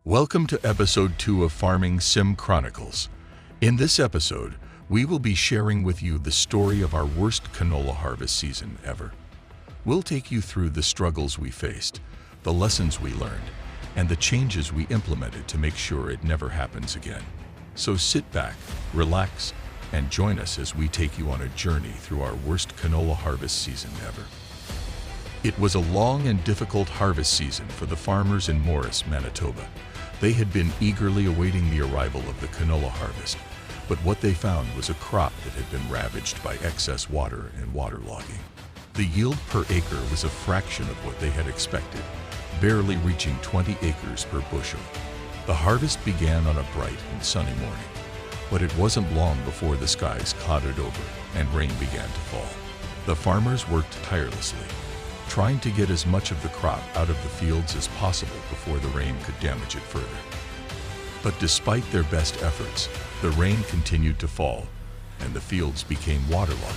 Welcome to episode 2 of Farming Sim Chronicles. In this episode, we will be sharing with you the story of our worst canola harvest season ever. We'll take you through the struggles we faced, the lessons we learned, and the changes we implemented to make sure it never happens again. So sit back, relax, and join us as we take you on a journey through our worst canola harvest season ever. It was a long and difficult harvest season for the farmers in Morris, Manitoba. They had been eagerly awaiting the arrival of the canola harvest, but what they found was a crop that had been ravaged by excess water and waterlogging. The yield per acre was a fraction of what they had expected, barely reaching 20 acres per bushel. The harvest began on a bright and sunny morning, but it wasn't long before the skies clouded over and rain began to fall. The farmers worked tirelessly, trying to get as much of the crop out of the fields as possible before the rain could damage it further. But despite their best efforts, the rain continued to fall, and the fields became waterlogged,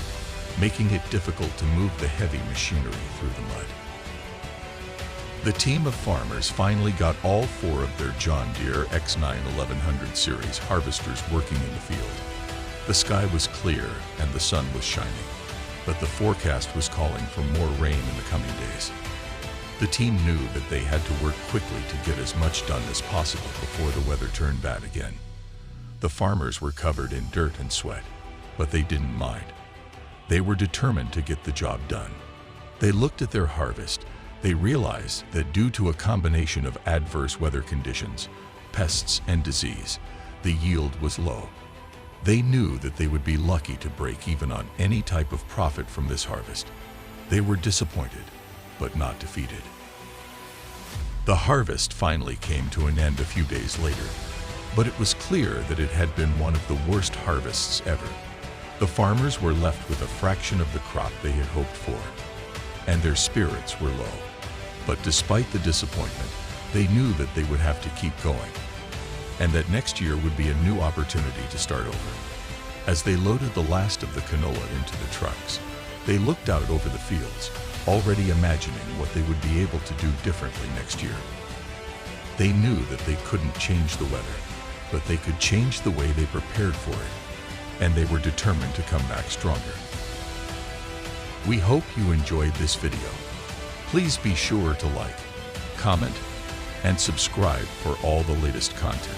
making it difficult to move the heavy machinery through the mud. The team of farmers finally got all 4 of their John Deere X9 1100 series harvesters working in the field. The sky was clear and the sun was shining, but the forecast was calling for more rain in the coming days. The team knew that they had to work quickly to get as much done as possible before the weather turned bad again. The farmers were covered in dirt and sweat, but they didn't mind. They were determined to get the job done. They looked at their harvest. They realized that due to a combination of adverse weather conditions, pests, and disease, the yield was low. They knew that they would be lucky to break even on any type of profit from this harvest. They were disappointed, but not defeated. The harvest finally came to an end a few days later, but it was clear that it had been one of the worst harvests ever. The farmers were left with a fraction of the crop they had hoped for, and their spirits were low. But despite the disappointment, they knew that they would have to keep going, and that next year would be a new opportunity to start over. As they loaded the last of the canola into the trucks, they looked out over the fields, already imagining what they would be able to do differently next year. They knew that they couldn't change the weather, but they could change the way they prepared for it, and they were determined to come back stronger. We hope you enjoyed this video. Please be sure to like, comment, and subscribe for all the latest content.